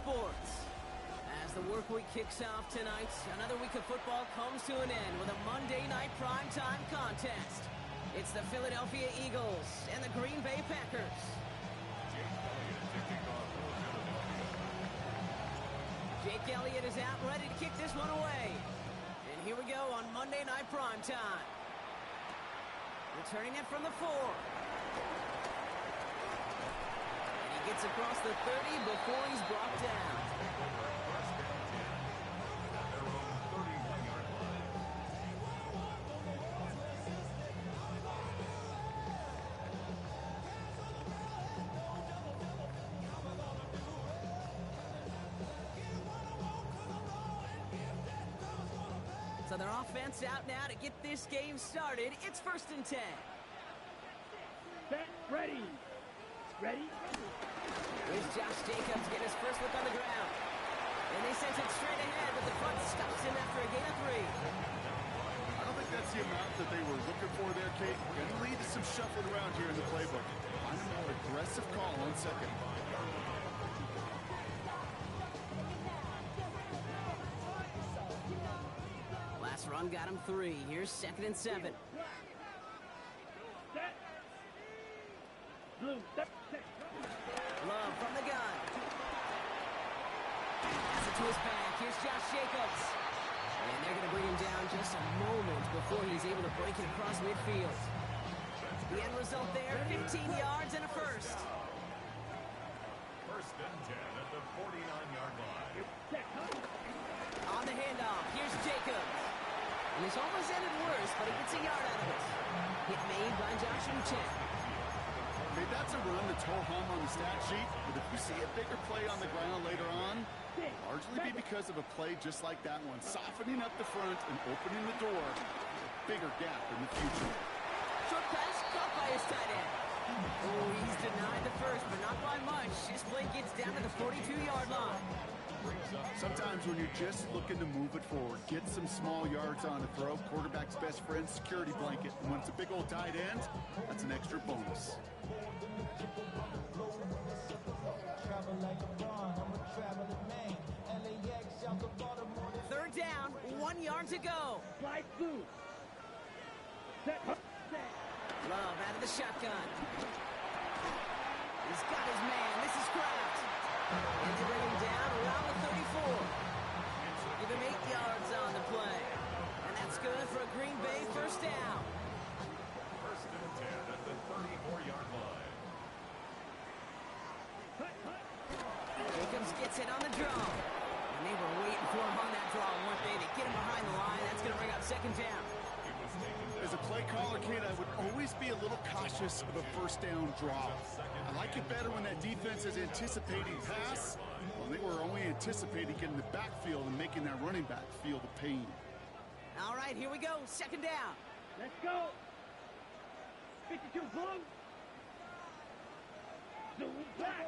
sports. As the work week kicks off tonight, another week of football comes to an end with a Monday night primetime contest. It's the Philadelphia Eagles and the Green Bay Packers. Jake Elliott is out ready to kick this one away. And here we go on Monday night primetime. Returning it from the 4. And he gets across the 30 before he's brought down. So their offense out now to get this game started. It's 1st and 10. Set, ready. Ready? Here's Josh Jacobs getting his first look on the ground. And they sent it straight ahead, but the front stops him after a gain of 3. I don't think that's the amount that they were looking for there, Kate. Going to lead to some shuffling around here in the playbook. Find a more aggressive call on second. Last run got him 3. Here's 2nd and 7. Set. Blue. Set. Love from the gun. Pass it to his back. Here's Josh Jacobs. And they're going to bring him down just a moment before he's able to break it across midfield. The end result there, 15 yards and a first. 1st and 10 at the 49-yard line. On the handoff, here's Jacobs. And this almost ended worse, but he gets a yard out of it. Hit made by Josh Uche. Okay, that's a run that's ho-hum on the stat sheet, but if you see a bigger play on the ground later on, largely be because of a play just like that one, softening up the front and opening the door for a bigger gap in the future. Short pass caught by his tight end. Oh, he's denied the first, but not by much. This play gets down to the 42-yard line. Sometimes when you're just looking to move it forward, get some small yards on the throw, quarterback's best friend, security blanket. And when it's a big old tight end, that's an extra bonus. Third down, 1 yard to go. Slide blue. Set. Love out of the shotgun. He's got his man. This is Kraft. And they bring him down around the 34. Give him 8 yards on the play. And that's good for a Green Bay first down. 1st and 10 at the 34-yard line. Jacobs gets it on the draw. And they were waiting for him on that draw, weren't they? They get him behind the line. That's going to bring up 2nd down. As a play caller, kid, I would always be a little cautious of a first down draw. I like it better when that defense is anticipating pass. Well, they were only anticipating getting the backfield and making that running back feel the pain. All right, here we go. 2nd down. Let's go. 52 blue. Zoom back.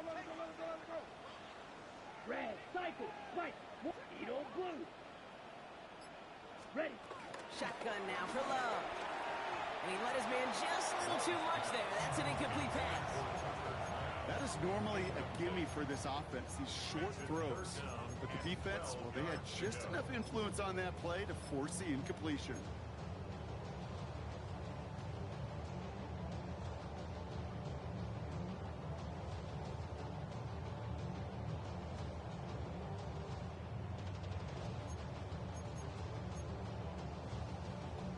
Red, cycle, white, Edo blue. Ready. Shotgun now for Love. And he let his man just a little too much there. That's an incomplete pass. That is normally a gimme for this offense, these short throws. But the defense, well, they had just enough influence on that play to force the incompletion.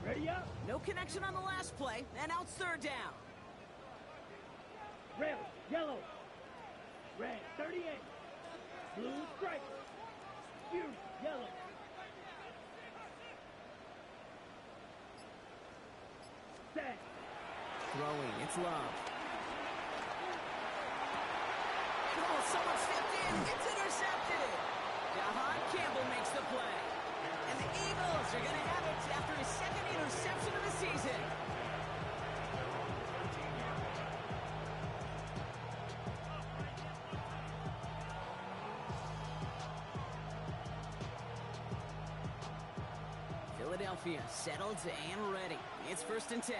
Ready up. No connection on the last play, and now it's 3rd down. Red, yellow. Red, 38. Blue stripe. Huge, yellow. Set. Throwing, it's Love. Oh, someone stepped in. It's intercepted. Jahan Campbell makes the play. And the Eagles are going to have it after his 2nd interception of the season. Philadelphia settled and ready. It's 1st and 10.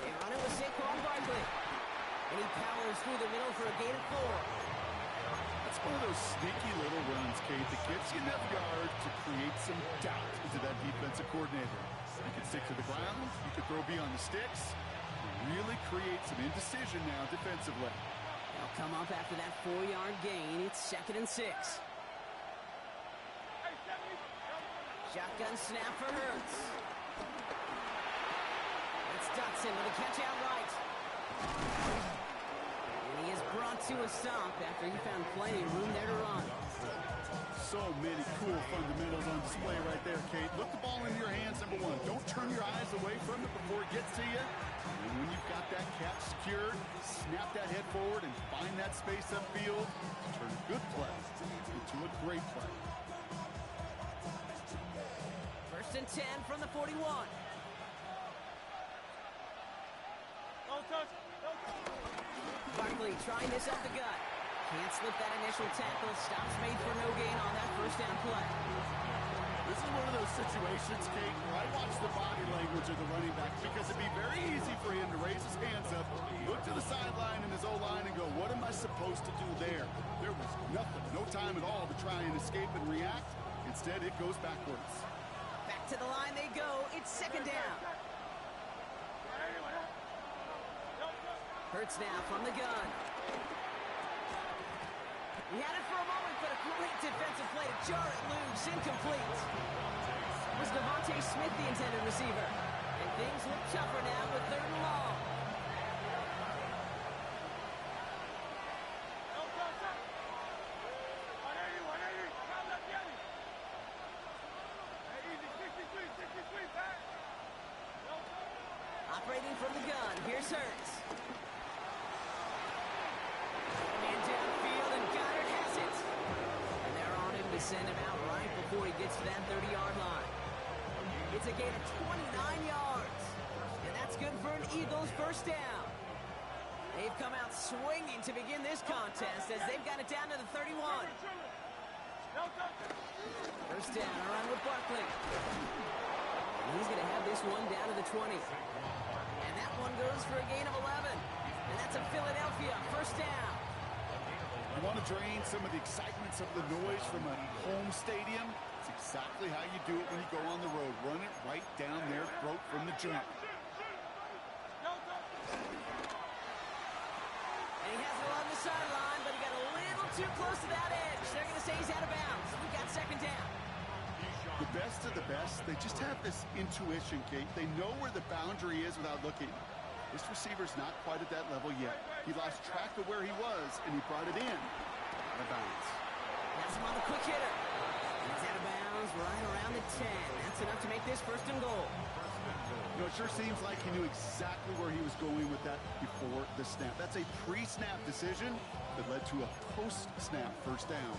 They run it with Saquon Barkley. And he travels through the middle for a gain of 4. That's one of those sneaky little runs, Kate, that gets you enough yards to create some doubt into that defensive coordinator. You can stick to the ground, you can throw beyond the sticks, and really create some indecision now defensively. They'll come up after that 4-yard gain. It's 2nd and 6. Shotgun snap for Hurts. It's Dotson with a catch out right. And he is brought to a stop after he found plenty of room there to run. So many cool fundamentals on display right there, Kate. Look the ball in your hands, number one. Don't turn your eyes away from it before it gets to you. And when you've got that catch secured, snap that head forward and find that space upfield. Turn a good play into a great play. 1st and 10 from the 41. Barkley trying this up the gut. Can't slip that initial tackle. Stops made for no gain on that 1st down play. This is one of those situations, Kate, where I watch the body language of the running back because it'd be very easy for him to raise his hands up, look to the sideline in his O-line and go, what am I supposed to do there? There was nothing, no time at all to try and escape and react. Instead, it goes backwards. Back to the line they go. It's 2nd down. Hurts now from the gun. He had it for a moment, but a great defensive play to jar it loose. Incomplete. Was Devontae Smith the intended receiver? And things look tougher now with 3rd and long. Operating from the gun, here's Hurts. And downfield, and Goddard has it. And they're on him to send him out right before he gets to that 30-yard line. It's a gain of 29 yards. And that's good for an Eagles 1st down. They've come out swinging to begin this contest as they've got it down to the 31. 1st down, a run with Barkley. And he's going to have this one down to the 20. And that one goes for a gain of 11. And that's a Philadelphia 1st down. You want to drain some of the excitement, some of the noise from a home stadium? It's exactly how you do it when you go on the road. Run it right down their throat from the jump. And he has it along the sideline, but he got a little too close to that edge. They're going to say he's out of bounds. We've got 2nd down. The best of the best, they just have this intuition, Kate. They know where the boundary is without looking. This receiver's not quite at that level yet. He lost track of where he was, and he brought it in. Out of bounds. That's him on the quick hitter. He's out of bounds right around the 10. That's enough to make this 1st and goal. You know, it sure seems like he knew exactly where he was going with that before the snap. That's a pre-snap decision that led to a post-snap 1st down.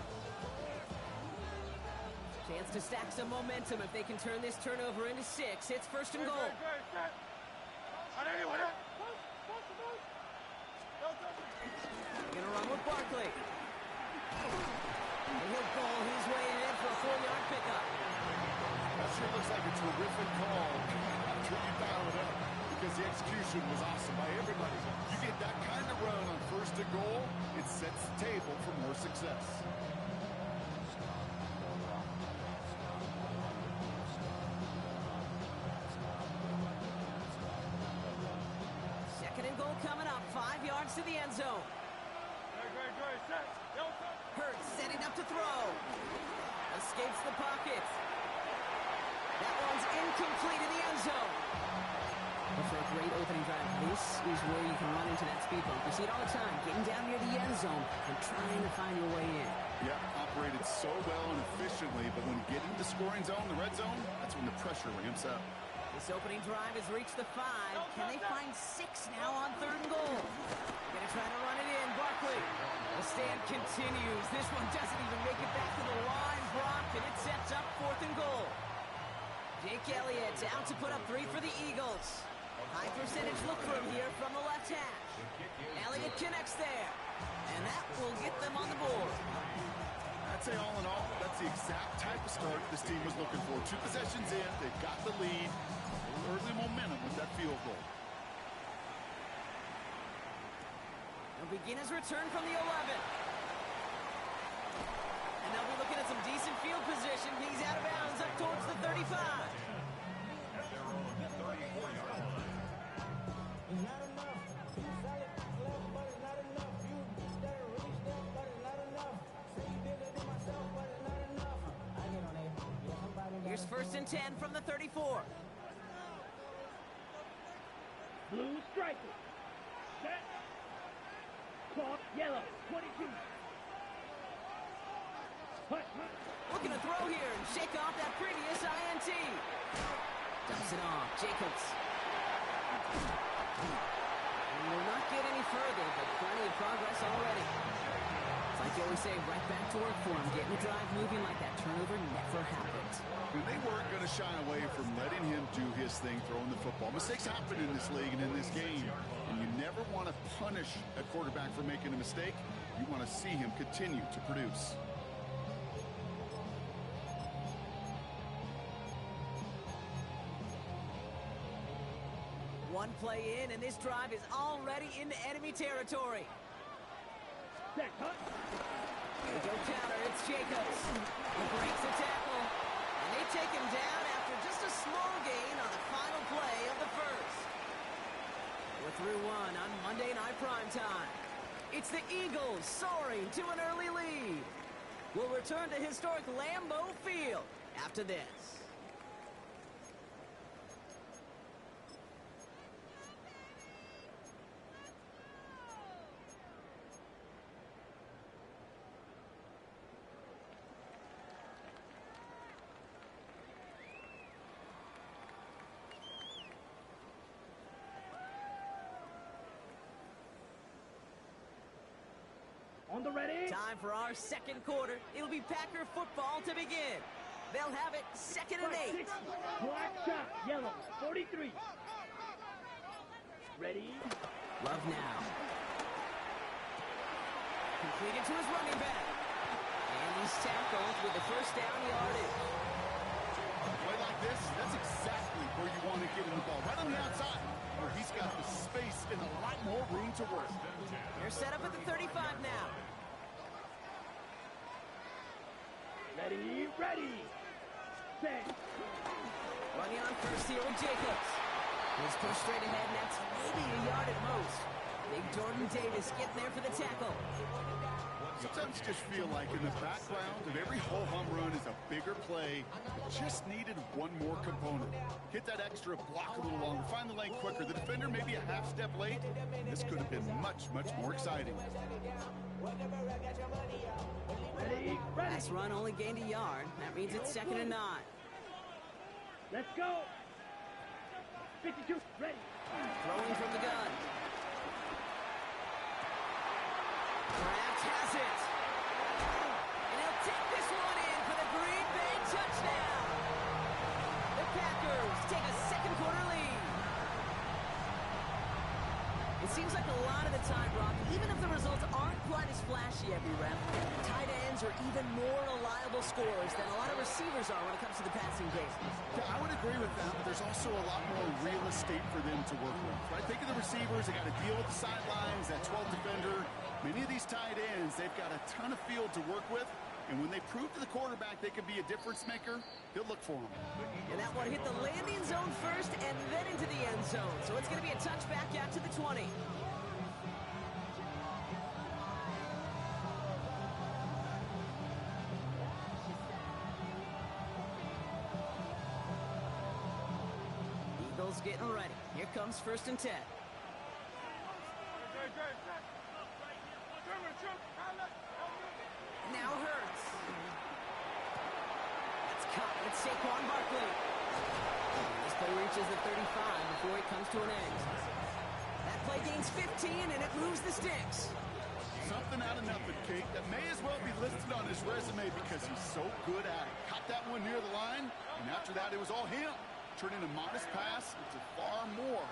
Chance to stack some momentum if they can turn this turnover into 6. It's 1st and goal. Gonna run with Barkley. And he'll ball his way in for a 4-yard pickup. That sure looks like a terrific call after you dial it up because the execution was awesome by everybody. You get that kind of run on 1st and goal, it sets the table for more success. Coming up, 5 yards to the end zone. Hurts setting up to throw. Escapes the pocket. That one's incomplete in the end zone. But for a great opening drive, this is where you can run into that speed bump. You see it all the time, getting down near the end zone and trying to find your way in. Yeah, operated so well and efficiently, but when you get into the scoring zone, the red zone, that's when the pressure ramps up. This opening drive has reached the 5. Can they find 6 now on 3rd and goal? Gonna try to run it in. Barkley. The stand continues. This one doesn't even make it back to the line. Brock, and it sets up 4th and goal. Jake Elliott out to put up 3 for the Eagles. High percentage look for him here from the left hash. Elliott connects there. And that will get them on the board. I'd say all in all, that's the exact type of start this team was looking for. 2 possessions in, they've got the lead. Early momentum with that field goal. They'll begin his return from the 11. And they'll be looking at some decent field position. He's out of bounds up towards the 35. Here's 1st and 10 from the 34. Blue striker. Set. Clock yellow. 22. Hut. Looking to throw here and shake off that previous INT. Dumps it off. Jacobs. And will not get any further, but plenty of progress already. It's like you always say, right back to work for him. Getting the drive moving like that turnover never happened. And they weren't going to shy away from letting him do his thing, throwing the football. Mistakes happen in this league and in this game. And you never want to punish a quarterback for making a mistake. You want to see him continue to produce. One play in, and this drive is already into enemy territory. Set. Hut. Here we go counter. It's Jacobs. He breaks the tackle. And they take him down after just a small gain on the final play of the first. We're through one on Monday Night Primetime. It's the Eagles soaring to an early lead. We'll return to historic Lambeau Field after this. On the ready. Time for our second quarter. It'll be Packer football to begin. They'll have it 2nd and 8. 6. Black shot. Yellow. 43. Ready. Love now. Completed to his running back. And he's tackled with the first down yardage. A play like this, that's exactly where you want to get him the ball. Right on the outside, where he's got the space and a lot more room to work. They're set up at the 35 now. Ready. Ready. Set. Running on first here with Jacobs. He's pushed straight ahead, and that's maybe a yard at most. Big Jordan Davis getting there for the tackle. Sometimes you just feel like in the background of every ho-hum run is a bigger play. Just needed one more component. Hit that extra block a little longer. Find the lane quicker. The defender maybe a half step late. This could have been much, much more exciting. Ready. Ready. Last run only gained a yard. That means it's 2nd and 9. Let's go. 52. Ready. Throwing from the gun. Kraft has it. And he'll take this one in for the Green Bay touchdown. The Packers take a second quarter lead. It seems like a lot of the time, Brock, even if the results aren't quite as flashy every rep, tight ends are even more reliable scorers than a lot of receivers are when it comes to the passing game. Yeah, I would agree with that, but there's also a lot more real estate for them to work with. Right? Think of the receivers. They got to deal with the sidelines, that 12th defender. Many of these tight ends, they've got a ton of field to work with. And when they prove to the quarterback they can be a difference maker, they'll look for them. And that one hit the landing zone first and then into the end zone. So it's going to be a touchback out to the 20. Eagles getting ready. Here comes 1st and 10. Now Hurts. That's caught with Saquon Barkley. This play reaches the 35 before it comes to an end. That play gains 15 and it moves the sticks. Something out of nothing, Kate, that may as well be listed on his resume because he's so good at it. Caught that one near the line, and after that it was all him. Turning a modest pass into far more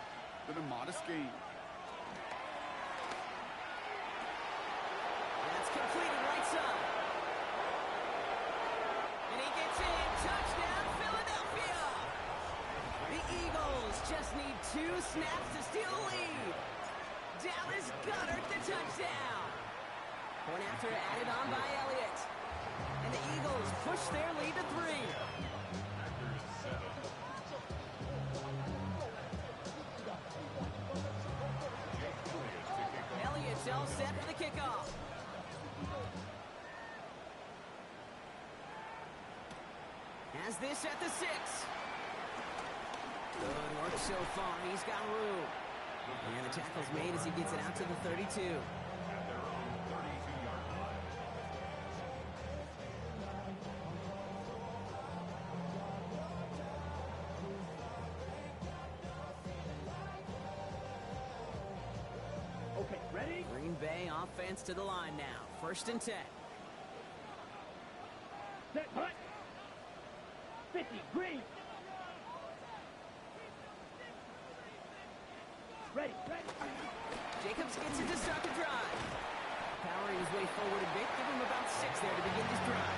than a modest gain. That's completed right side. And he gets in. Touchdown, Philadelphia. The Eagles just need 2 snaps to steal the lead. Dallas Goedert, the touchdown. Point after added on by Elliott. And the Eagles push their lead to 3. Elliott's all set for the kickoff. Has this at the 6. Good work so far. He's got room. And the tackle's made as he gets it out to the 32. Okay, ready? Green Bay offense to the line now. 1st and 10. Set, hut. 50, green. Ready, ready. Jacobs gets it to start the drive. Powering his way forward a bit. Give him about 6 there to begin this drive.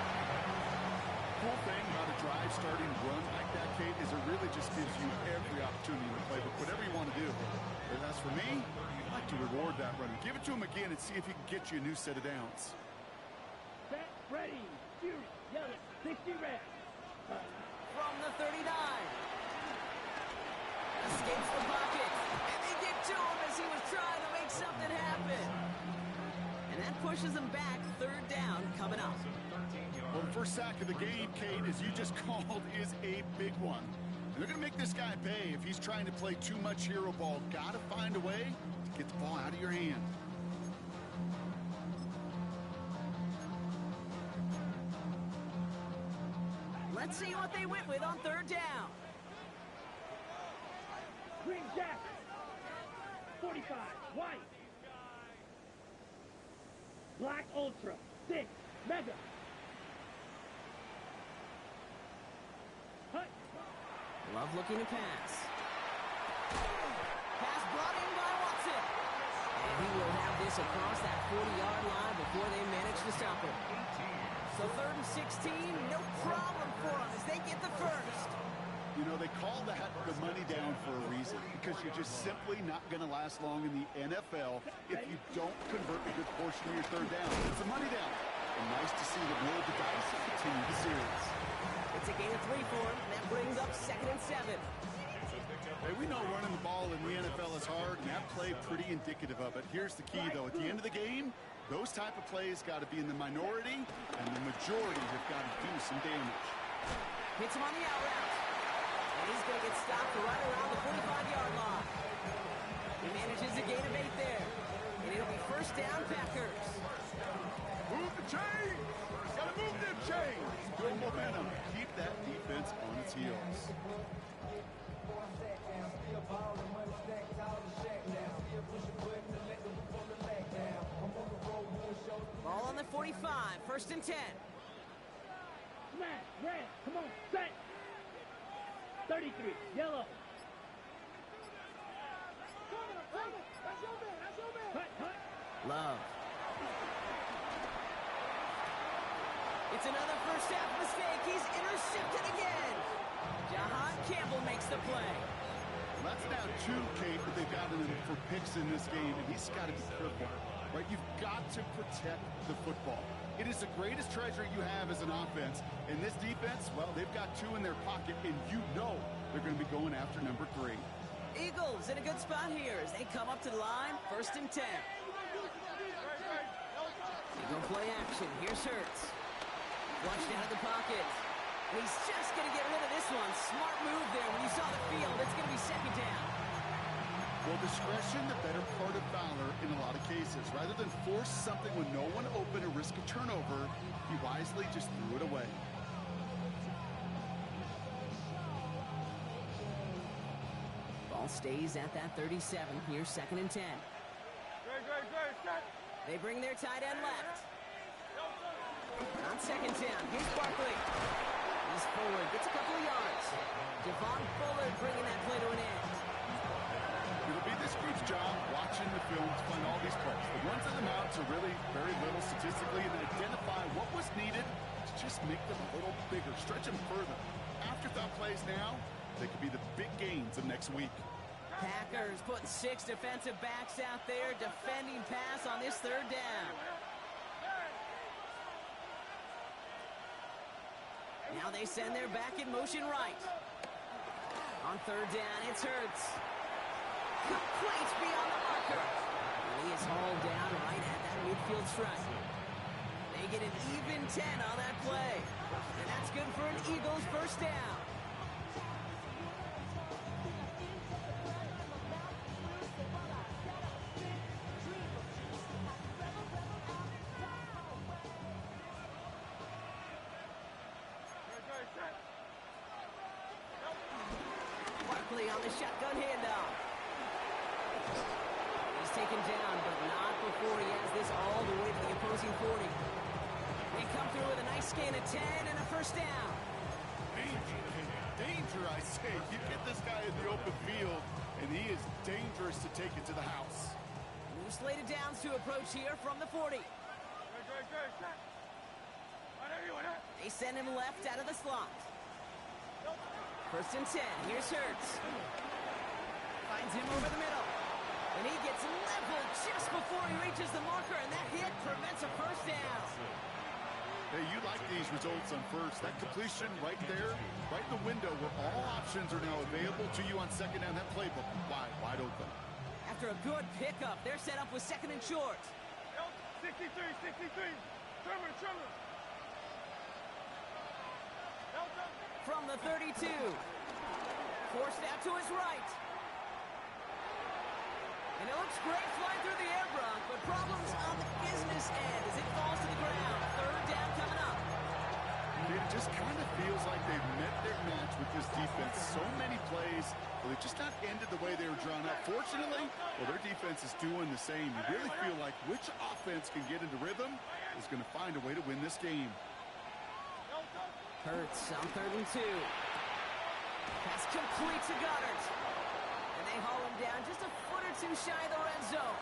Cool thing about a drive starting run like that, Kate, is it really just gives you every opportunity in the playbook, whatever you want to do. But as for me, I like to reward that runner. Give it to him again and see if he can get you a new set of downs. Set, ready. Fury, yellow, 60 red. From the 39. Escapes the pocket. And they get to him as he was trying to make something happen. And that pushes him back. 3rd down coming up. Well, the first sack of the game, Kate, as you just called, is a big one. And they're going to make this guy pay if he's trying to play too much hero ball. Got to find a way to get the ball out of your hand. Let's see what they went with on 3rd down. Green jacket. 45, white. Black ultra, 6, mega. Hut. Love looking to pass. Pass brought in by Watson. And he will have this across that 40-yard line before they manage to stop him. So 3rd and 16, no problem for them as they get the 1st. You know, they call that the money down for a reason, because you're just simply not going to last long in the NFL if you don't convert a good portion of your 3rd down. It's a money down. And nice to see the roll of the dice continue the series. It's a gain of 3 for him, and that brings up 2nd and 7. Hey, we know running the ball in the NFL is hard, and that play pretty indicative of it. Here's the key, though. At the end of the game, those type of plays got to be in the minority, and the majority have got to do some damage. Hits him on the out route. And he's going to get stopped right around the 45-yard line. He manages a gain of 8 there. And it'll be 1st down, Packers. Move the chain! Got to move them chains! Good momentum. Keep that defense on its heels. Ball on the 45, 1st and 10. Smash, red, come on, set. 33, yellow. Hut, hut. Love. It's another first half mistake. He's intercepted again. Jahan Campbell makes the play. Well, that's now 2, Kate, that they've gotten for picks in this game, and he's got to be careful, right? You've got to protect the football. It is the greatest treasure you have as an offense. And this defense, well, they've got 2 in their pocket, and you know they're going to be going after number 3. Eagles in a good spot here as they come up to the line, 1st and 10. Eagle play action. Here's Hurts. Flushed out of the pocket. And he's just going to get rid of this one. Smart move there. When you saw the field, it's going to be 2nd down. Well, discretion, the better part of valor in a lot of cases. Rather than force something when no one open or risk a turnover, he wisely just threw it away. Ball stays at that 37. Here's 2nd and 10. They bring their tight end left. On 2nd down, here's Barkley. He's forward, gets a couple of yards. Javon Fuller bringing that play to an end. It'll be this group's job watching the film to find all these plays. The ones on the mounts are really very little statistically, and then identify what was needed to just make them a little bigger, stretch them further. Afterthought plays now, they could be the big gains of next week. Packers putting 6 defensive backs out there defending pass on this third down. Now they send their back in motion right. On third down, it's Hurts. Complete beyond the marker. And he is hauled down right at that midfield stripe. They get an even 10 on that play. And that's good for an Eagles first down. Barkley on the shotgun handoff. He's taken down, but not before he has this all the way to the opposing 40. They come through with a nice gain of 10 and a first down. Danger, I say. You get this guy in the open field, and he is dangerous to take it to the house. New slated downs to approach here from the 40. They send him left out of the slot. First and 10. Here's Hurts. Finds him over the middle. And he gets leveled just before he reaches the marker, and that hit prevents a first down. Hey, you like these results on first. That completion right there, right in the window where all options are now available to you on second down. That playbook wide open. After a good pickup, they're set up with second and short. 63. Trimmer. From the 32. Forced out to his right. And it looks great flying through the air, Brock, but problems on the business end as it falls to the ground. Third down coming up. It just kind of feels like they've met their match with this defense. So many plays, but they've just not ended the way they were drawn up. Fortunately, well, their defense is doing the same. You really feel like which offense can get into rhythm is going to find a way to win this game. Hurts on third and 2. Pass complete to Goddard. And they haul him down just a foot or two shy of the red zone.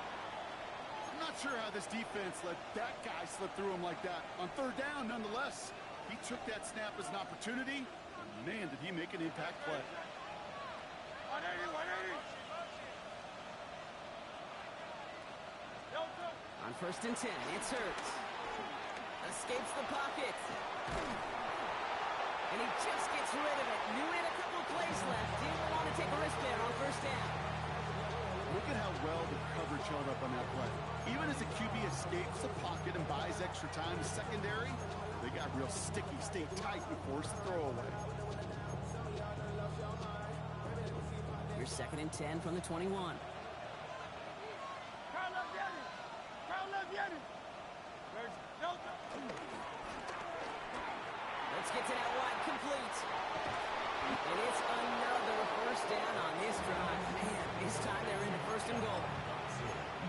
I'm not sure how this defense let that guy slip through him like that. On third down, nonetheless, he took that snap as an opportunity. And man, did he make an impact play. 180. On first and 10, it's Hurts. Escapes the pocket. And he just gets rid of it. Knew he had a couple of plays left. Didn't want to take a risk there on first down. Look at how well the coverage held up on that play. Even as the QB escapes the pocket and buys extra time to secondary, they got real sticky, stay tight and force the throwaway. Here's second and 10 from the 21. Let's get to that wide complete. And it's another first down on this drive. Man, this time they're into first and goal.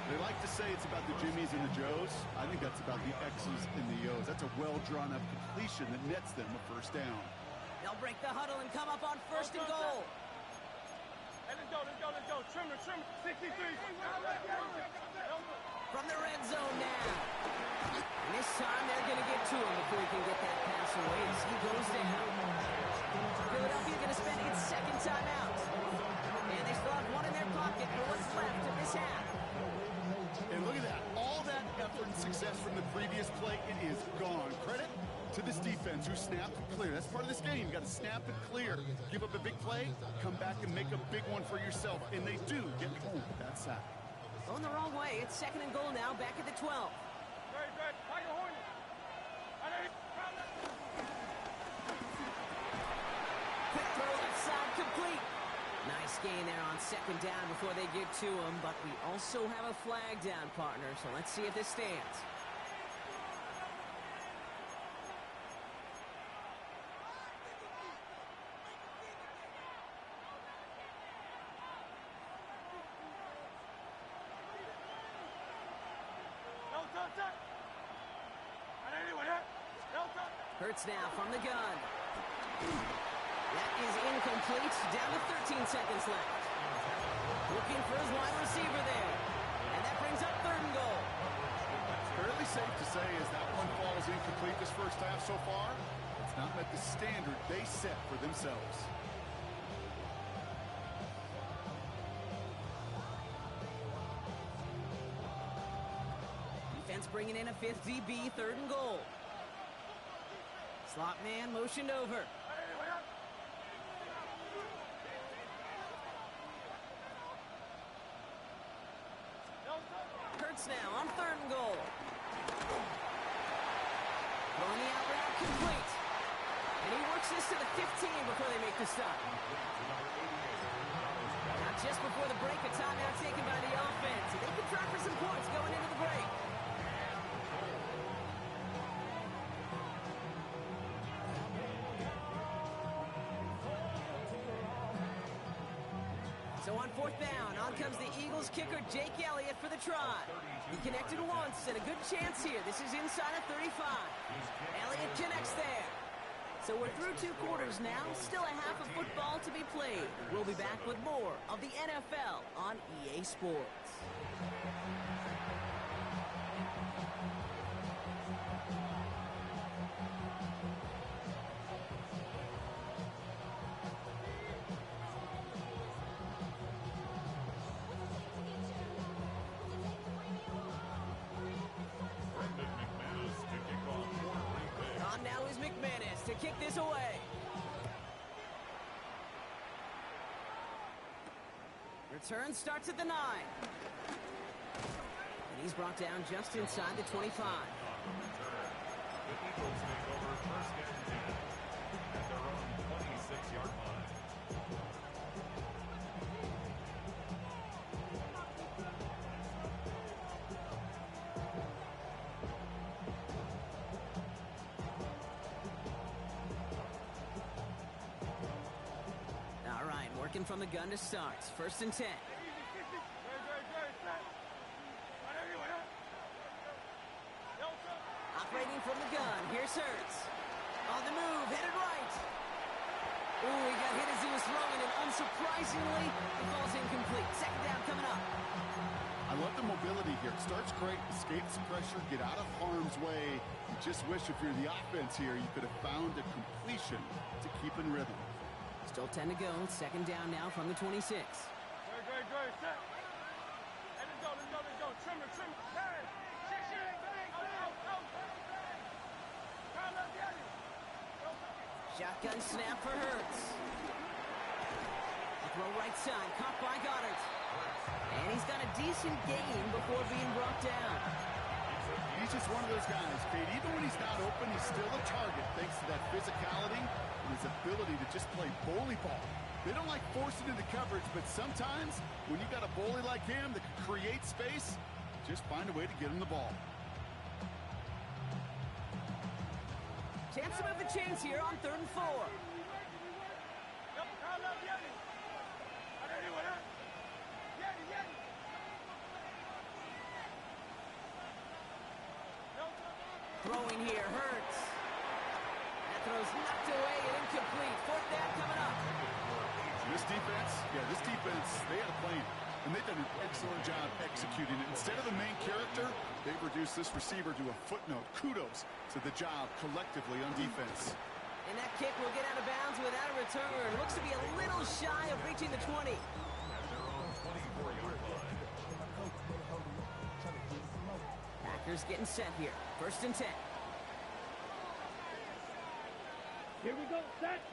They like to say it's about the Jimmies and the Joes. I think that's about the X's and the O's. That's a well-drawn-up completion that nets them a first down. They'll break the huddle and come up on first and goal. Let's go. Trimmer. 63. From the red zone now. And this time they're going to get to him before he can get that pass away as he goes down. Philadelphia going to spend its second timeout. And they still have one in their pocket for what's left of this half. And look at that. All that effort and success from the previous play, it is gone. Credit to this defense who snapped and clear. That's part of this game. You got to snap and clear. Give up a big play, come back and make a big one for yourself. And they do get home with that sack. Going the wrong way. It's second and goal now, back at the 12. Quick throw left side complete. Nice gain there on second down before they get to him, but we also have a flag down, partner, so let's see if this stands. Hurts now from the gun. That is incomplete. Down to 13 seconds left. Looking for his wide receiver there. And that brings up third and goal. Fairly safe to say as that one falls incomplete this first half so far, it's not met the standard they set for themselves. bringing in a fifth DB, 3rd and goal. Slot man motioned over. Hurts now on 3rd and goal. Throwing the out route complete. And he works this to the 15 before they make the stop. Now just before the break, a timeout taken by the offense. They can try for some points going into the break. So on 4th down, on comes the Eagles kicker, Jake Elliott, for the try. He connected once, and a good chance here. This is inside of 35. Elliott connects there. So we're through 2 quarters now, still a half of football to be played. We'll be back with more of the NFL on EA Sports. To kick this away. Return starts at the 9. And he's brought down just inside the 25. The Eagles take over 1st and 10 at their own 26-yard line. From the gun to start. 1st and 10. Operating from the gun. Here's Hurts. On the move, headed right. Ooh, he got hit as he was throwing, and unsurprisingly, the ball's incomplete. 2nd down coming up. I love the mobility here. It starts great, escapes pressure, get out of harm's way. You just wish if you're the offense here, you could have found a completion to keep in rhythm. Still 10 to go. 2nd down now from the 26. Great, set. Hey, let's go. Trimmer. Hey, shit. Shotgun snap for Hurts. Throw right side, caught by Goddard. And he's got a decent gain before being brought down. He's just one of those guys, Kate. Even when he's not open, he's still a target thanks to that physicality and his ability to just play bully ball. They don't like forcing into coverage, but sometimes when you got a bully like him that can create space, just find a way to get him the ball. Chance to move the chains here on 3rd and 4. Throwing here, Hurts. That throw's knocked away and incomplete. 4th down coming up. This defense, they had a plan. And they've done an excellent job executing it. Instead of the main character, they've reduced this receiver to a footnote. Kudos to the job collectively on defense. And that kick will get out of bounds without a return. Looks to be a little shy of reaching the 20. At their own 24-yard line. Packers getting set here. 1st and 10. Here we go, set.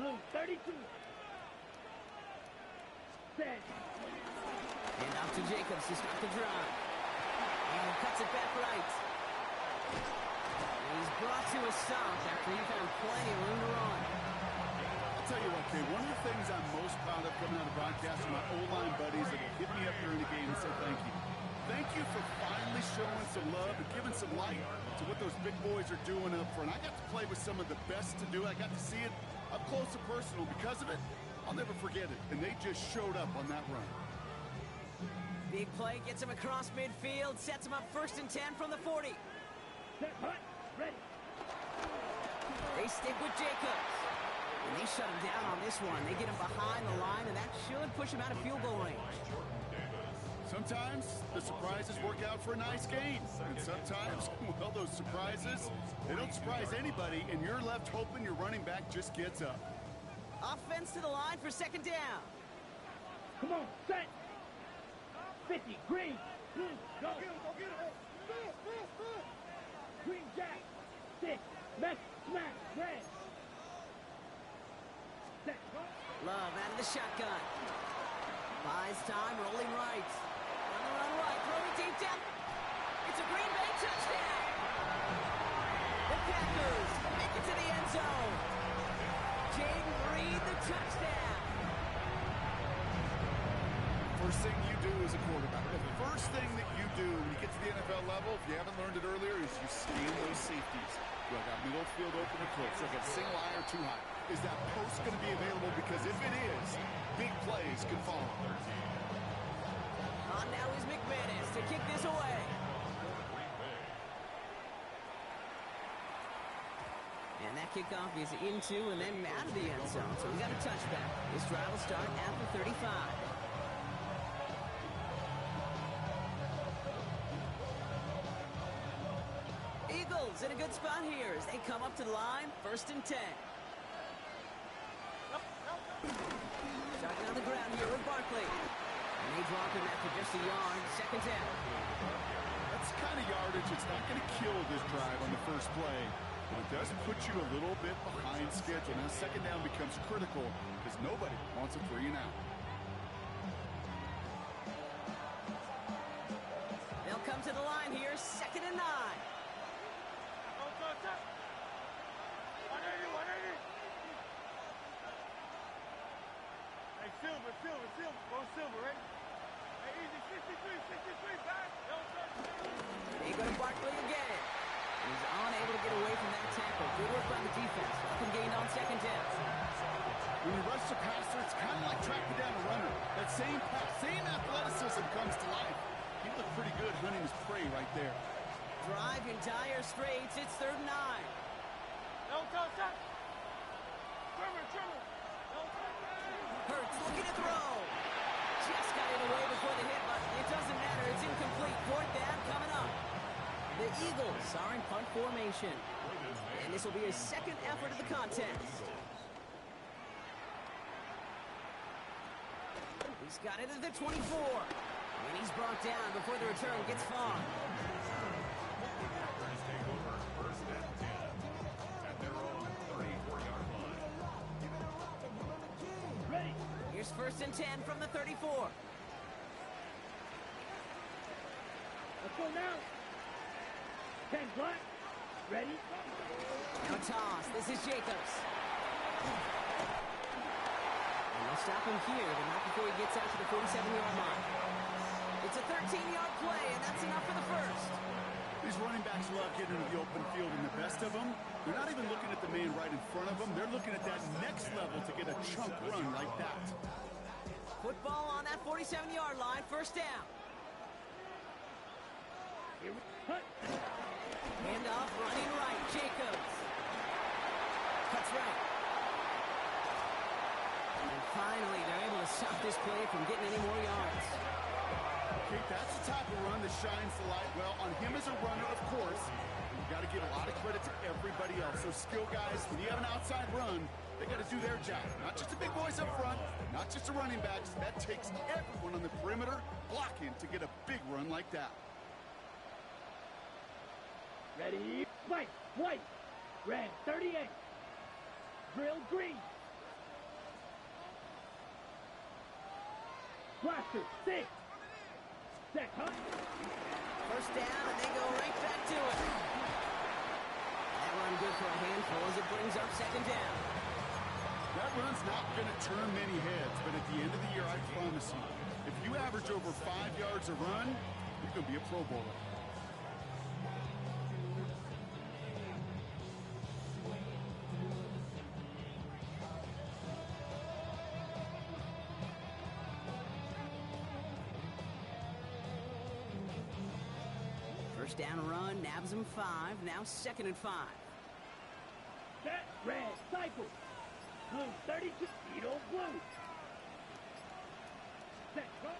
Blue, 32. Set. And off to Jacobs to start the drive. And he cuts it back right. And he's brought to a stop after he found plenty of room to run. I'll tell you what, Kay, one of the things I'm most proud of coming out of the broadcast are my O-line buddies that hit me up during the game and said thank you. Thank you for finally showing some love and giving some light to what those big boys are doing up front. I got to play with some of the best to do it. I got to see it up close and personal. Because of it, I'll never forget it. And they just showed up on that run. Big play gets him across midfield, sets him up 1st and 10 from the 40. Set, hut, ready. They stick with Jacobs. And they shut him down on this one. They get him behind the line, and that should push him out of field goal range. Sometimes the surprises work out for a nice gain. And sometimes, well, those surprises, they don't surprise anybody, and you're left hoping your running back just gets up. Offense to the line for 2nd down. Come on, set. 50, green. Go. Go get him. Back, smack, red. Set, go. Love out of the shotgun. Buys time, rolling right. On the run right, throwing deep down. It's a Green Bay touchdown. The Packers make it to the end zone. Jaden Reed, the touchdown. First thing you do as a quarterback, the first thing that you do when you get to the NFL level, if you haven't learned it earlier, is you scan those safeties. Do I got middle field open or close? Do I got single eye or too high? Is that post going to be available? Because if it is, big plays can follow. On now is McManus to kick this away. And that kickoff is into and then out of the end zone. So we got a touchback. This drive will start at the 35. Eagles in a good spot here as they come up to the line, 1st and 10. Shotgun on the ground here with Barkley. And they drop him after just a yard, 2nd down. That's kind of yardage. It's not going to kill this drive on the first play, but it does put you a little bit behind schedule. Now 2nd down becomes critical because nobody wants a 3 and out. They'll come to the line here, 2nd and 9. Silver, go Silver, right? Hey, easy, 63, back. They go to Barkley again. He's unable to get away from that tackle. Good work by the defense. Nothing gained on 2nd down. When you rush the passer, it's kind of like tracking down a runner. That same pass, same athleticism comes to life. He looked pretty good hunting his prey right there. Drive in dire straits. It's 3rd and 9. Hurts looking to throw. Just got it away before the hit, but it doesn't matter. It's incomplete. 4th down coming up. The Eagles are in punt formation. And this will be his 2nd effort of the contest. He's got it at the 24. And he's brought down before the return gets far. Here's 1st and 10 from the 34. Let's go now. 10 block. Ready? Now a toss. This is Jacobs. And they'll stop him here, but not before he gets out to the 47-yard line. It's a 13-yard play, and that's enough for the first. These running backs love getting into the open field, and the best of them, they're not even looking at the man right in front of them. They're looking at that next level to get a chunk run like that. Football on that 47-yard line, 1st down. Handoff, running right, Jacobs. Cuts right. And finally, they're able to stop this play from getting any more yards. Okay, that's the type of run that shines the light. Well, on him as a runner, of course. You've got to give a lot of credit to everybody else. Those skill guys, when you have an outside run, they got to do their job. Not just the big boys up front, not just the running backs. That takes everyone on the perimeter blocking to get a big run like that. Ready? White, red, 38. Drill green. Blaster, 6. Set, hunt. 1st down, and they go right back to it. That run good for a handful as it brings up 2nd down. That run's not going to turn many heads, but at the end of the year, I promise you, if you average over 5 yards a run, you're going to be a Pro Bowler. First down run, nabs him 5, now 2nd and 5. Set, red, cycle. Blue, 32, Edo, blue. Set, go.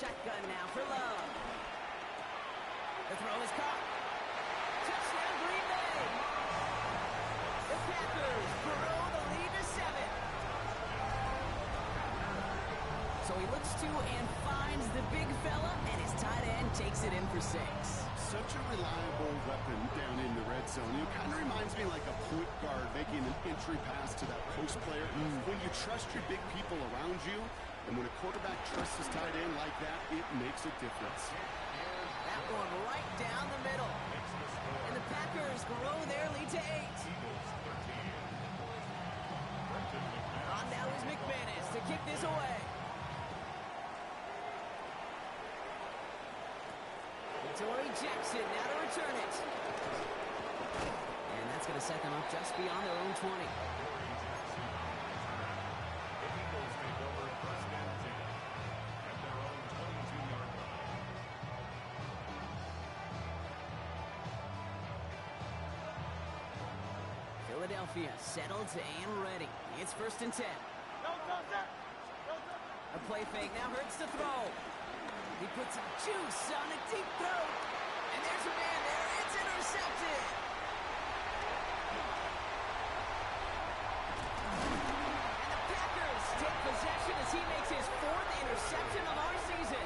Shotgun now for Love. The throw is caught. Touchdown, Green Bay. The Packers grow the lead to 7. So he looks to and finds the big fella, and his tight end takes it in for 6. such a reliable weapon down in the red zone. It kind of reminds me like a point guard making an entry pass to that post player. When you trust your big people around you, and when a quarterback trusts his tight end like that, it makes a difference. That one right down the middle. And the Packers grow their lead to 8. On now is McManus to kick this away. Torrey Jackson now to return it. And that's going to set them up just beyond their own 20. Philadelphia settled and ready. It's 1st and 10. A play fake now hurts to throw. He puts some juice on a deep throw. And there's a man there. It's intercepted. And the Packers take possession as he makes his 4th interception of our season.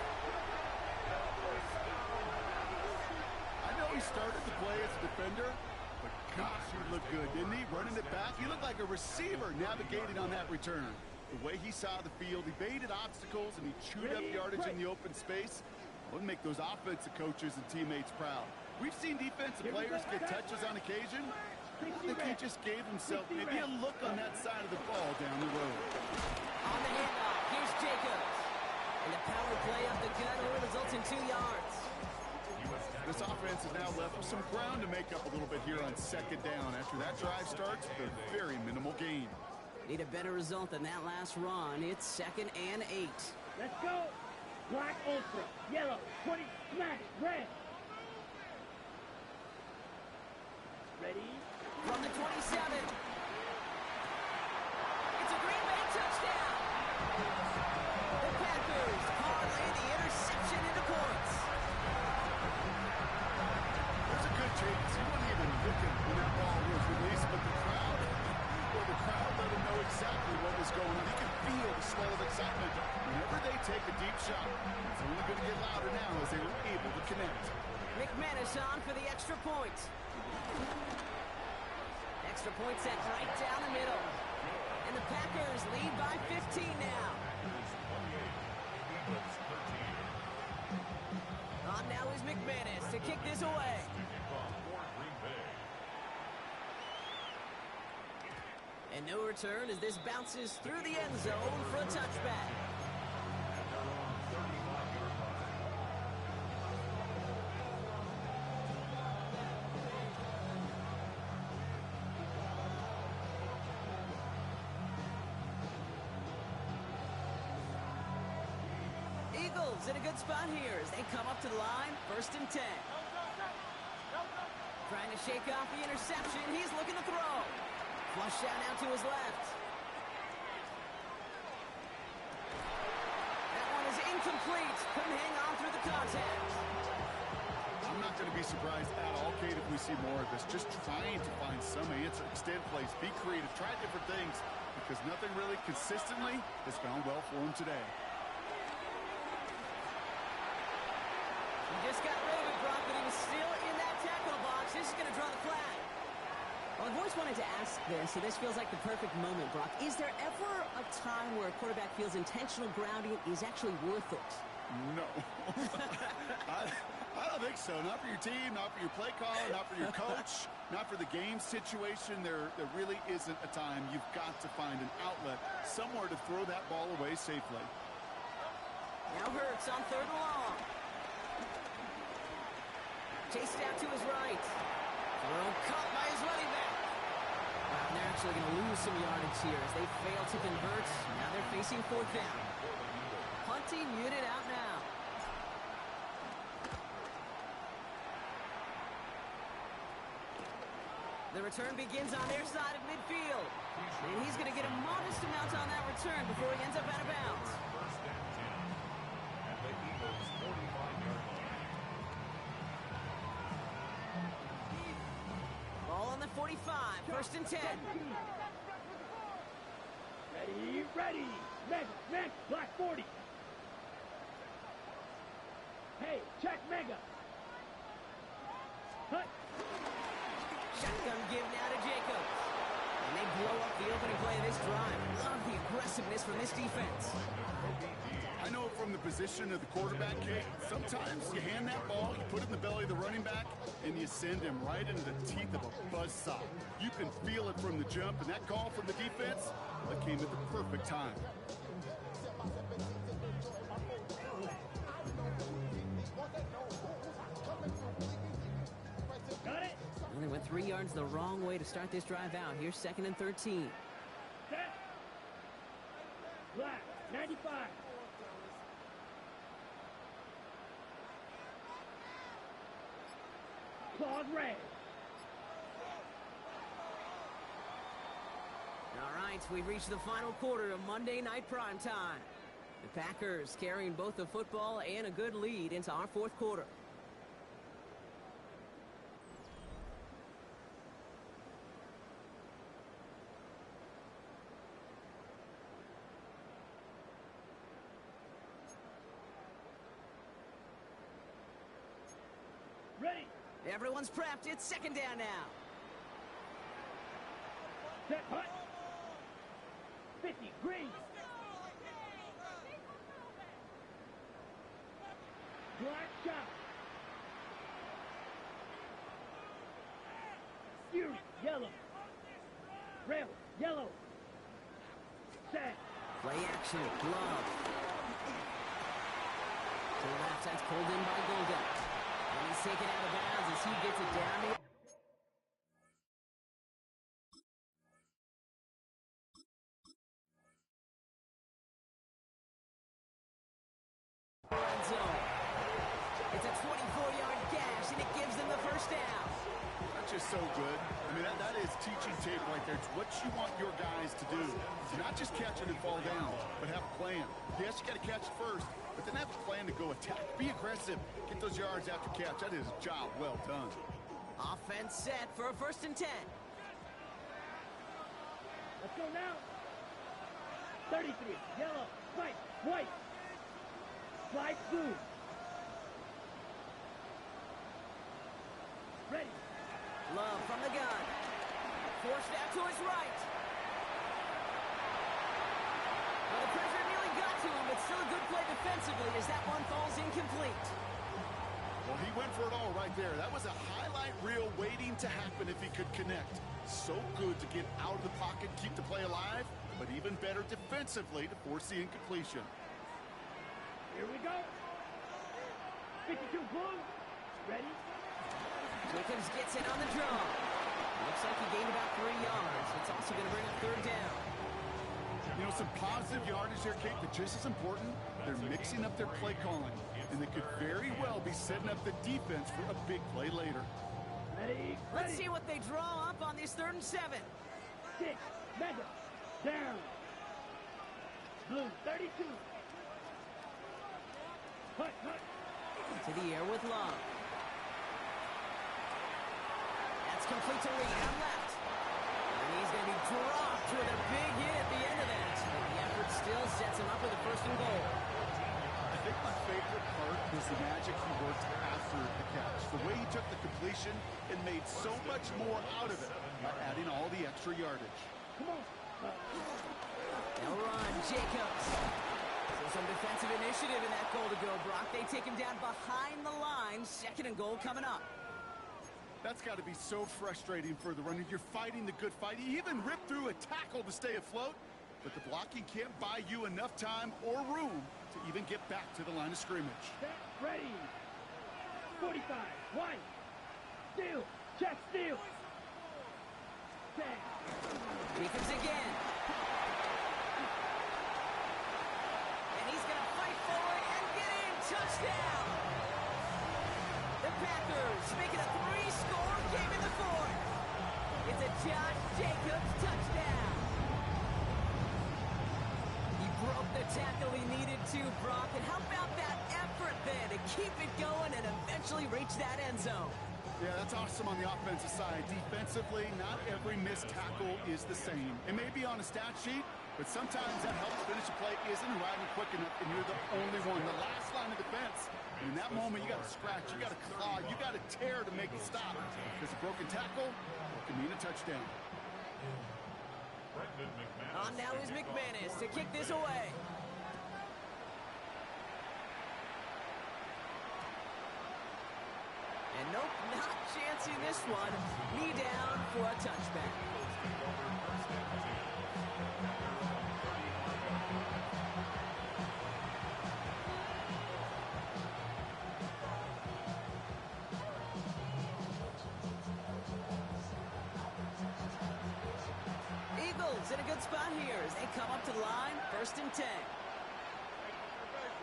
I know he started the play as a defender, but gosh, he looked good, didn't he? Running it back. He looked like a receiver navigating on that return. The way he saw the field, he baited obstacles, and he chewed up yardage in the open space. It would make those offensive coaches and teammates proud. We've seen defensive players get touches on occasion. I think he just gave himself maybe a look on that side of the ball down the road. On the handoff, here's Jacobs. And the power play up the gut only results in 2 yards. This offense is now left with some ground to make up a little bit here on 2nd down. After that drive starts, with a very minimal gain. Need a better result than that last run. It's 2nd and 8. Let's go. Black ultra, yellow, 20, smash, red. Ready? From the 27. It's a Green Bay touchdown. The Packers parlay the interception into points. There's a good chance he wasn't even looking when that ball was released, but the crowd let him know exactly what was going on. He could feel the swell of excitement. Whenever they take a deep shot, it's only going to get louder now as they were able to connect. McManus on for the extra point. Extra point set right down the middle. And the Packers lead by 15 now. On now is McManus to kick this away. And no return as this bounces through the end zone for a touchback. Eagles in a good spot here as they come up to the line, 1st and 10. Trying to shake off the interception. He's looking to throw. Flush out now to his left. That one is incomplete. Couldn't hang on through the contact. I'm not going to be surprised at all, Kate, if we see more of this. Just trying to find some answer, extend plays, be creative, try different things, because nothing really consistently has gone well for him today. He just got rid of it, Brock, but he was still in that tackle box. This is going to draw the flag. Well, I've always wanted to ask this, so this feels like the perfect moment, Brock. Is there ever a time where a quarterback feels intentional grounding is actually worth it? No. I don't think so. Not for your team, not for your play caller, not for your coach, not for the game situation. There really isn't a time. You've got to find an outlet, somewhere to throw that ball away safely. Now Hurts on 3rd and long. Chased out to his right. Throw caught by his running back. Wow, and they're actually going to lose some yardage here as they fail to convert. Now they're facing 4th down. Punting muted out now. The return begins on their side of midfield. And he's going to get a modest amount on that return before he ends up out of bounds. Ball on the 45, 1st and 10. Ready. Meg, black 40. Hey, check Mega. blow up the opening play of this drive. Love the aggressiveness from this defense. I know from the position of the quarterback, Kate, sometimes you hand that ball, you put it in the belly of the running back, and you send him right into the teeth of a buzzsaw. You can feel it from the jump, and that call from the defense, that came at the perfect time. Got it? And they went 3 yards the wrong way to start this drive out. Here's 2nd and 13. Set. Black, 95. Claws red. All right, we've reached the final quarter of Monday Night Primetime. The Packers carrying both the football and a good lead into our 4th quarter. Ready. Everyone's prepped. It's 2nd down now. Set, hut. 50, green. Black shot. Fury, yellow. Rail, yellow. Set. Play action, glove. To the left, that's pulled in by Golden. And he's taken out of bounds as he gets it down the end zone. It's a 24-yard gash, and it gives them the first down. That's just so good. I mean, that is teaching tape right there. It's what you want your guys to do. Not just catch it and fall down, but have a plan. Yes, you got to catch it first, but then have a plan to go attack. Be aggressive. Get those yards after catch. That is a job well done. Offense set for a 1st and 10. Let's go now. 33, yellow, white, white. Slide blue. Ready. Love from the gun. Forced out to his right. Well, the pressure nearly got to him, but still a good play defensively as that one falls incomplete. Well, he went for it all right there. That was a highlight reel waiting to happen if he could connect. So good to get out of the pocket, keep the play alive, but even better defensively to force the incompletion. Here we go. 52 blue. Ready. Jacobs gets it on the draw. Looks like he gained about 3 yards. It's also going to bring up 3rd down. You know, some positive yardage there, Kate, but just as important, they're mixing up their play calling, and they could very well be setting up the defense for a big play later. Ready. Let's see what they draw up on this 3rd and 7. 6, mega, down. Blue, 32. Hut, hut. To the air with Love. That's complete to Lee on left. And he's going to be dropped with a big hit at the end of that. But the effort still sets him up with a 1st and goal. I think my favorite part was the magic he worked after the catch. The way he took the completion and made so much more out of it by adding all the extra yardage. Come on. They'll run. Jacobs. So some defensive initiative in that goal to go, Brock. They take him down behind the line. 2nd and goal coming up. That's got to be so frustrating for the runner. You're fighting the good fight. He even ripped through a tackle to stay afloat, but the blocking can't buy you enough time or room to even get back to the line of scrimmage. Set, ready. 45, white. Steal, check, steal. Set. Jacobs again. And he's going to fight forward and get in. Touchdown. The Packers make it a 3-score game in the 4th. It's a Josh Jacobs touchdown. He broke the tackle he needed to, Brock. And how about that effort then to keep it going and eventually reach that end zone? Yeah, that's awesome on the offensive side. Defensively, not every missed tackle is the same. It may be on a stat sheet, but sometimes that helps finish a play isn't arriving quick enough, and you're the only one. The last line of defense. And in that moment, you got to scratch, you got to claw, you got to tear to make it stop. Because a broken tackle can mean a touchdown. Brendan McManus. On now is McManus to kick this away. And nope, not chancing this one. Knee down for a touchback. Eagles in a good spot here as they come up to the line, 1st and 10.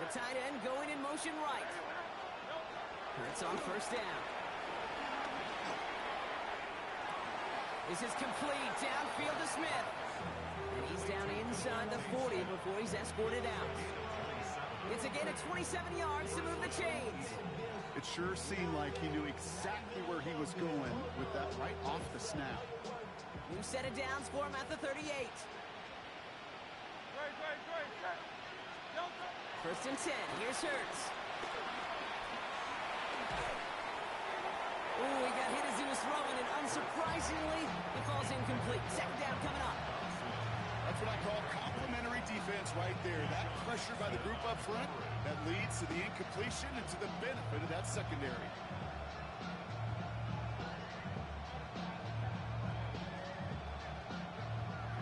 The tight end going in motion right. It's on 1st down. This is complete, downfield to Smith. And he's down inside the 40 before he's escorted out. It's a gain of 27 yards to move the chains. It sure seemed like he knew exactly where he was going with that right off the snap. New set of downs for him at the 38. 1st and 10, here's Hurts. Oh, he got hit as he was throwing, and unsurprisingly, it falls incomplete. 2nd down coming up. That's what I call complimentary defense right there. That pressure by the group up front, that leads to the incompletion and to the benefit of that secondary.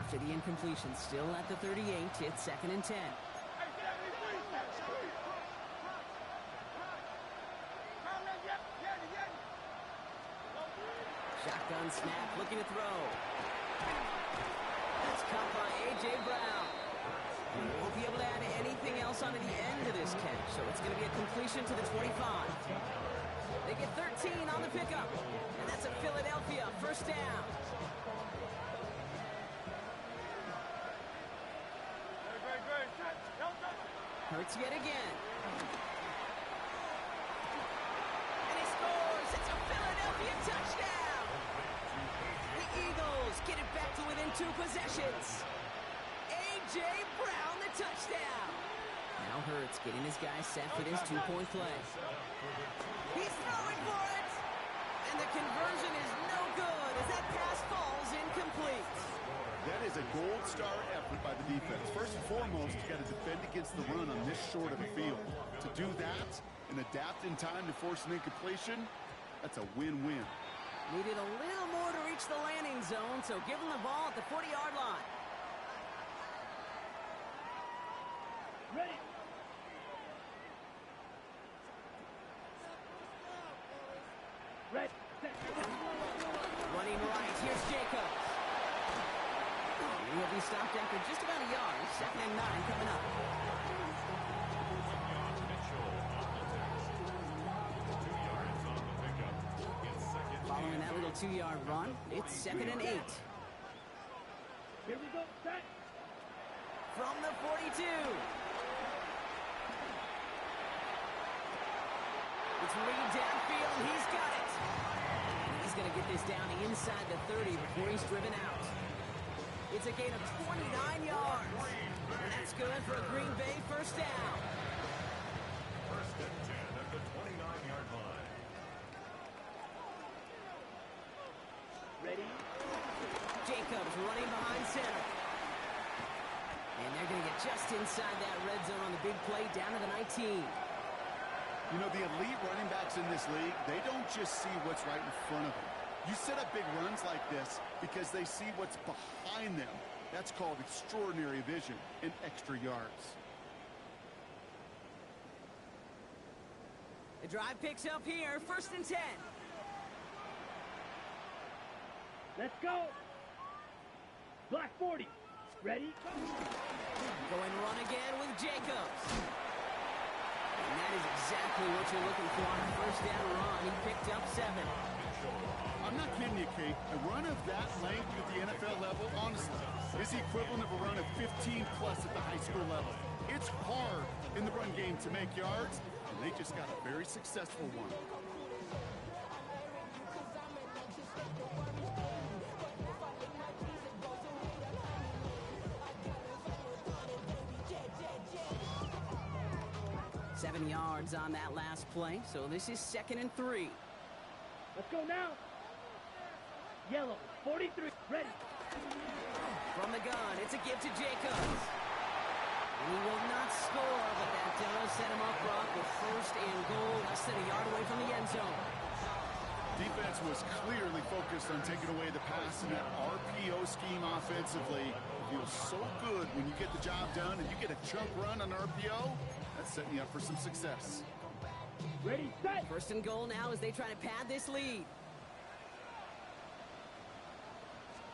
After the incompletion, still at the 38, it's 2nd and 10. Shotgun snap, looking to throw. That's caught by A.J. Brown. He won't be able to add anything else onto the end of this catch, so it's going to be a completion to the 25. They get 13 on the pickup, and that's a Philadelphia 1st down. Hurts yet again. And he scores! It's a Philadelphia touchdown! The Eagles get it back to within 2 possessions. A.J. Brown, the touchdown. Now Hurts getting his guys set for this 2-point play. He's throwing for it! And the conversion is no good as that pass falls incomplete. That is a gold star effort by the defense. First and foremost, you got to defend against the run on this short of a field. To do that and adapt in time to force an incompletion, that's a win-win. Needed a little more to reach the landing zone, so give him the ball at the 40-yard line. Ready. Red. Running right, here's Jacobs. He'll be stopped after just about a yard. 2nd and 9 coming up. Following that little 2-yard run, it's 2nd and 8. Here we go. Set. From the 42. It's Reed downfield, and he's got it. He's going to get this down inside the 30 before he's driven out. It's a gain of 29 yards. And that's good for a Green Bay 1st down. 1st and 10 at the 29-yard line. Ready. Jacobs running behind center. And they're going to get just inside that red zone on the big play down to the 19. You know, the elite running backs in this league, they don't just see what's right in front of them. You set up big runs like this because they see what's behind them. That's called extraordinary vision and extra yards. The drive picks up here, 1st and 10. Let's go. Black 40. Ready. Going run again with Jacobs. And that is exactly what you're looking for on a 1st down run. He picked up 7. I'm not kidding you, Kate. A run of that length at the NFL level, honestly, is the equivalent of a run of 15-plus at the high school level. It's hard in the run game to make yards, and they just got a very successful one. Seven yards on that last play, so this is 2nd and 3. Let's go now. Yellow, 43, ready. From the gun, it's a give to Jacobs. And he will not score, but that does set him up, Brock, with first and goal, less than a yard away from the end zone. Defense was clearly focused on taking away the pass in that RPO scheme offensively. It feels so good when you get the job done and you get a chunk run on RPO. That's setting you up for some success. Ready, set. First and goal now as they try to pad this lead.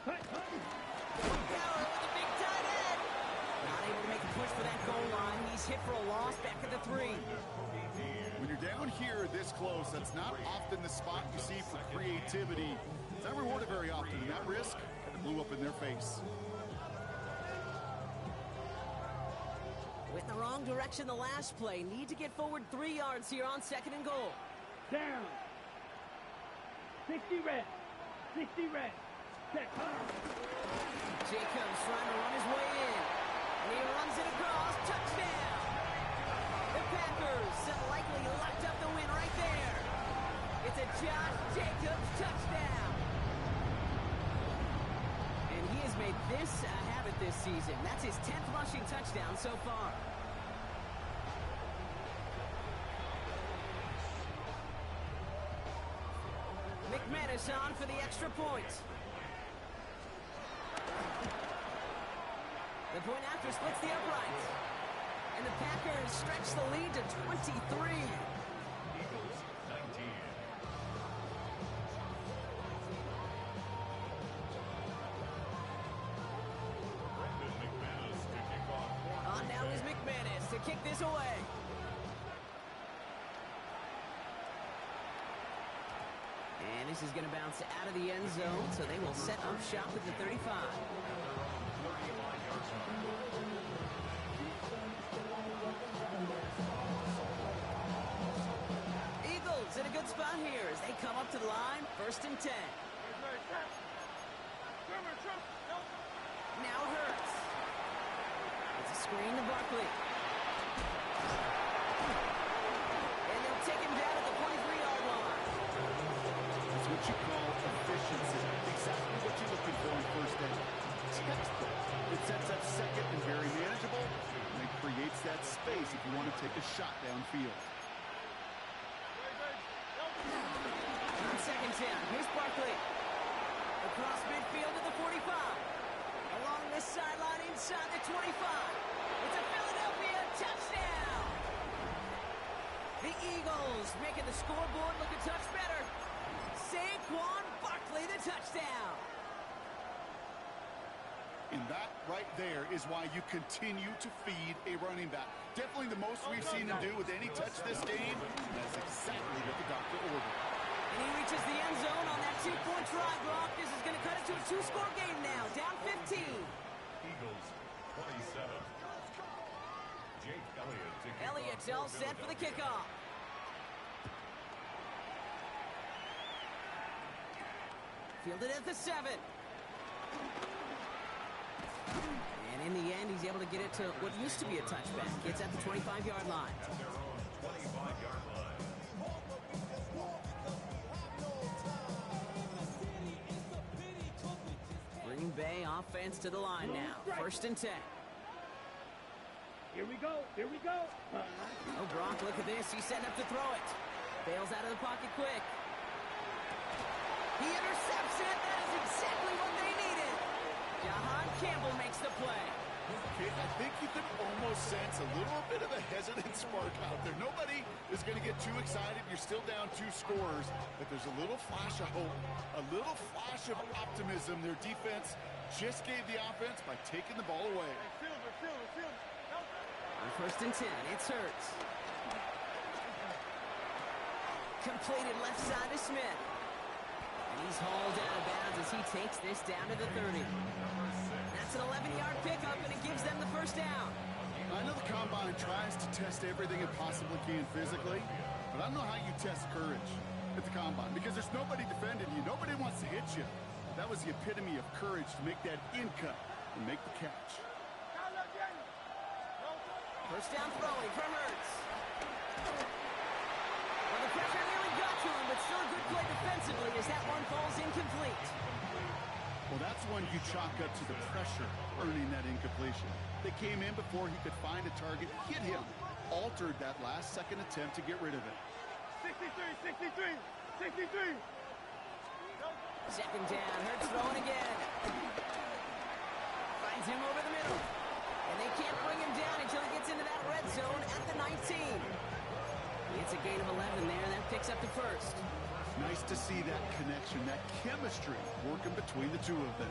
Cut. Power with a big tight end. Not able to make a push for that goal line. He's hit for a loss back at the 3. When you're down here this close, that's not often the spot you see for creativity. It's not rewarded very often, and that risk kind of blew up in their face. Went in the wrong direction the last play. Need to get forward 3 yards here on second and goal. Down. 60 red. 60 red. Check. Jacobs trying to run his way in. And he runs it across. Touchdown. The Packers likely locked up the win right there. It's a Josh Jacobs touchdown. And he has made this a habit this season. That's his 10th rushing touchdown so far. McManus on for the extra point. The point after splits the uprights. And the Packers stretch the lead to 23. Eagles 19. Brendan McManus to kick off. On now is McManus to kick this away. And this is going to bounce out of the end zone, so they will set up shop at the 35. Eagles in a good spot here as they come up to the line, first and 10. Now Hurts. It's a screen to Barkley. And they'll take him down at the 23-yard line. It's what you call efficiency. Exactly what you're looking for in first down. Textbook. It sets up second and very manageable, and it creates that space if you want to take a shot downfield. On second down, here's Barkley. Across midfield to the 45. Along this sideline inside the 25. It's a Philadelphia touchdown. The Eagles making the scoreboard look a touch better. Saquon Barkley, the touchdown. And that right there is why you continue to feed a running back. Definitely the most we've seen him do with any touch this game. That's exactly what the doctor ordered. And he reaches the end zone on that 2-point try, Brock. This is going to cut it to a 2-score game now. Down 15. Eagles 27. Jake Elliott to kick Elliott's off all for set for the kickoff. Fielded at the 7. And in the end, he's able to get it to what used to be a touchback. Gets at the 25-yard line. At their own 25-yard line. Green Bay offense to the line now. First and 10. Here we go. Oh, Brock, look at this. He's setting up to throw it. Bails out of the pocket quick. He intercepts it. That is exactly what they needed. Jahan Campbell makes the play. Okay, I think you can almost sense a little bit of a hesitant spark out there. Nobody is going to get too excited. You're still down 2 scores, but there's a little flash of hope, a little flash of optimism. Their defense just gave the offense by taking the ball away. On first and 10, it's Hurts. Completed left side to Smith. And he's hauled out of bounds as he takes this down to the 30. That's an 11-yard pickup, and it gives them the first down. I know the Combine tries to test everything it possibly can physically, but I don't know how you test courage at the Combine because there's nobody defending you. Nobody wants to hit you. That was the epitome of courage to make that in cut and make the catch. First down throwing from Hurts. Well, the pressure nearly got to him, but still a good play defensively as that one falls incomplete. one you chalk up to the pressure earning that incompletion. They came in before he could find a target, hit him, altered that last-second attempt to get rid of it. 63, 63, 63. Second down, Hurts throwing again. Finds him over the middle. And they can't bring him down until he gets into that red zone at the 19. It's a gain of 11 there, and that picks up the first. Nice to see that connection, that chemistry working between the two of them.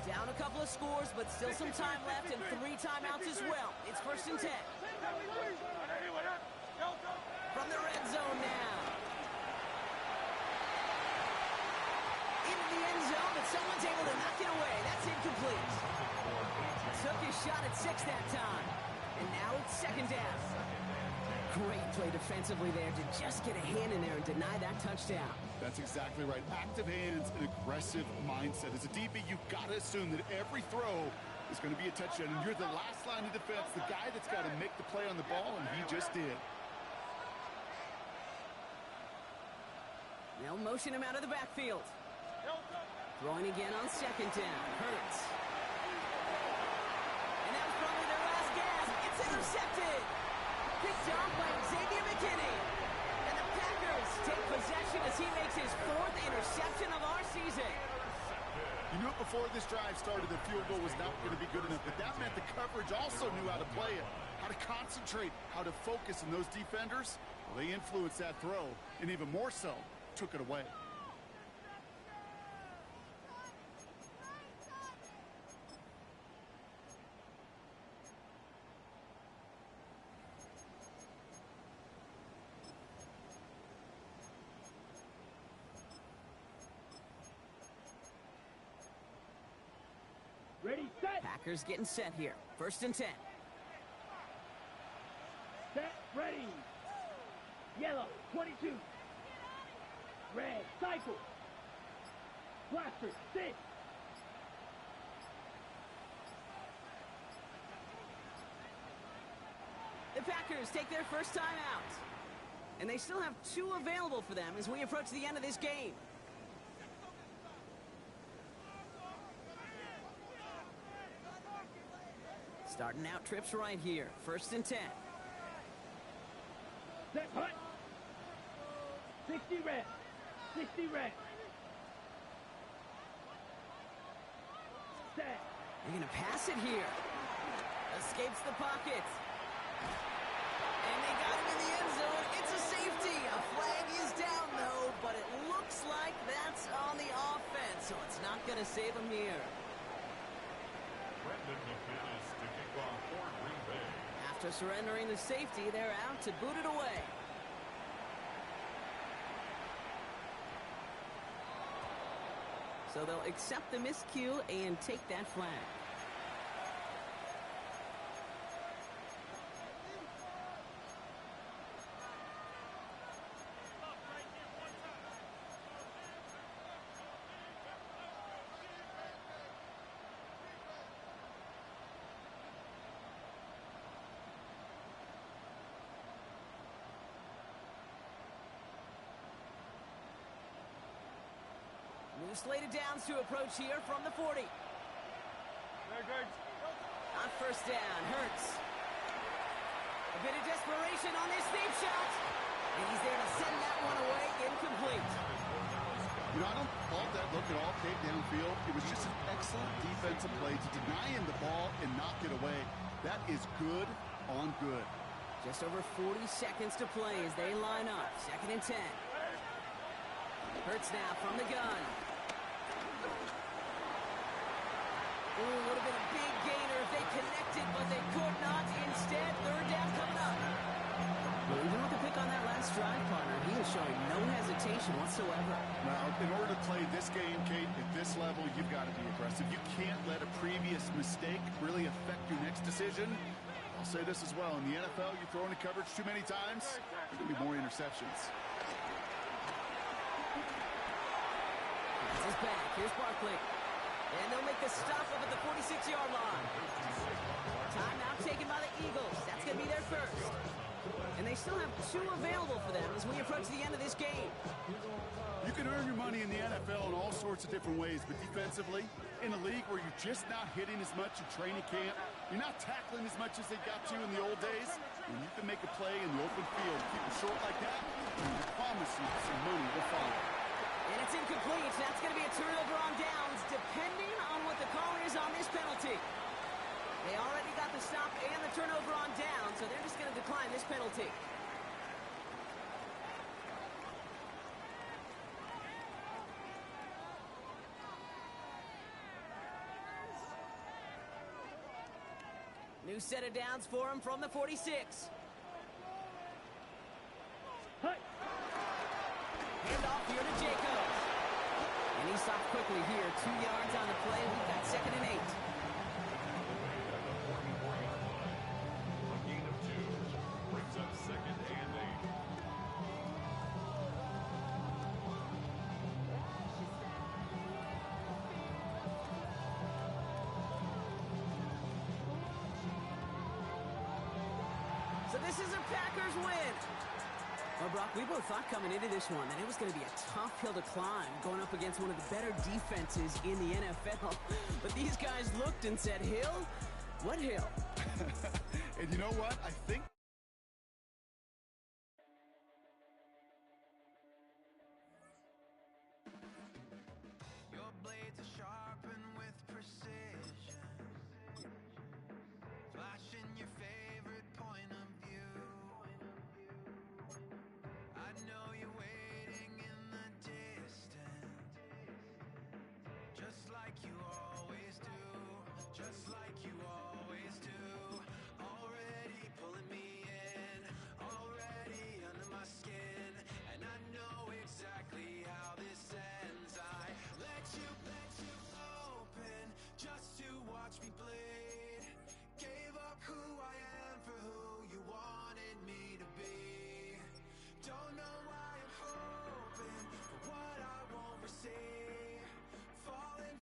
Down a couple of scores, but still some time left and 3 timeouts as well. It's 1st and 10. From the red zone now. Into the end zone, but someone's able to knock it away. That's incomplete. Took his shot at 6 that time. And now it's 2nd down. Great play defensively there to just get a hand in there and deny that touchdown. That's exactly right. Active hands and aggressive mindset. As a DB, you've got to assume that every throw is going to be a touchdown. And you're the last line of defense, the guy that's got to make the play on the ball, and he just did. They'll motion him out of the backfield. Throwing again on 2nd down. Hurts. And that was probably their last gasp. It's intercepted. Picked off by Xavier McKinney. And the Packers take possession as he makes his 4th interception of our season. You knew it before this drive started, the field goal was not going to be good enough, but that meant the coverage also knew how to play it, how to concentrate, how to focus, and those defenders, well, they influenced that throw, and even more so, took it away. Ready, set. Packers getting set here. 1st and 10. Set, ready. Yellow, 22. Red, cycle. Blaster, 6. The Packers take their first time out. And they still have 2 available for them as we approach the end of this game. Starting out trips right here. 1st and 10. Set, punt. 60 red. 60 red. Set. They're going to pass it here. Escapes the pocket. And they got him in the end zone. It's a safety. A flag is down, though, but it looks like that's on the offense, so it's not going to save him here. Brendan McManus to kick off for Green Bay. After surrendering the safety, they're out to boot it away. So they'll accept the miscue and take that flag. Slated downs to approach here from the 40. On 1st down, Hurts. A bit of desperation on this deep shot. And he's there to send that one away, incomplete. You know, I don't fault that look at all, Kate, downfield. It was just an excellent defensive play to deny him the ball and knock it away. That is good on good. Just over 40 seconds to play as they line up. 2nd and 10. Hurts now from the gun. Ooh, would have been a big gainer if they connected, but they could not. Instead, 3rd down coming up. Well, even with the pick on that last drive, partner, he was showing no hesitation whatsoever. Now, in order to play this game, Kate, at this level, you've got to be aggressive. You can't let a previous mistake really affect your next decision. I'll say this as well. In the NFL, you throw into coverage too many times, there's going to be more interceptions. This is back. Here's Barkley. And they'll make the stop up at the 46-yard line. Timeout taken by the Eagles. That's going to be their first. And they still have 2 available for them as we approach the end of this game. You can earn your money in the NFL in all sorts of different ways, but defensively, in a league where you're just not hitting as much in training camp, you're not tackling as much as they got to in the old days, when you can make a play in the open field, keep it short like that, and I promise you some money will follow. And it's incomplete. That's going to be a turnover on downs, depending on what the call is on this penalty. They already got the stop and the turnover on down, so they're just going to decline this penalty. New set of downs for him from the 46. Hut. Handoff here to Jacobs. And he stopped quickly here. 2 yards on the play. We've got 2nd and 8. A gain of 2 brings up 2nd and 8. So this is a Packers win. Well, Brock, we both thought coming into this one that it was going to be a tough hill to climb going up against one of the better defenses in the NFL. But these guys looked and said, Hill? What hill? And you know what? I think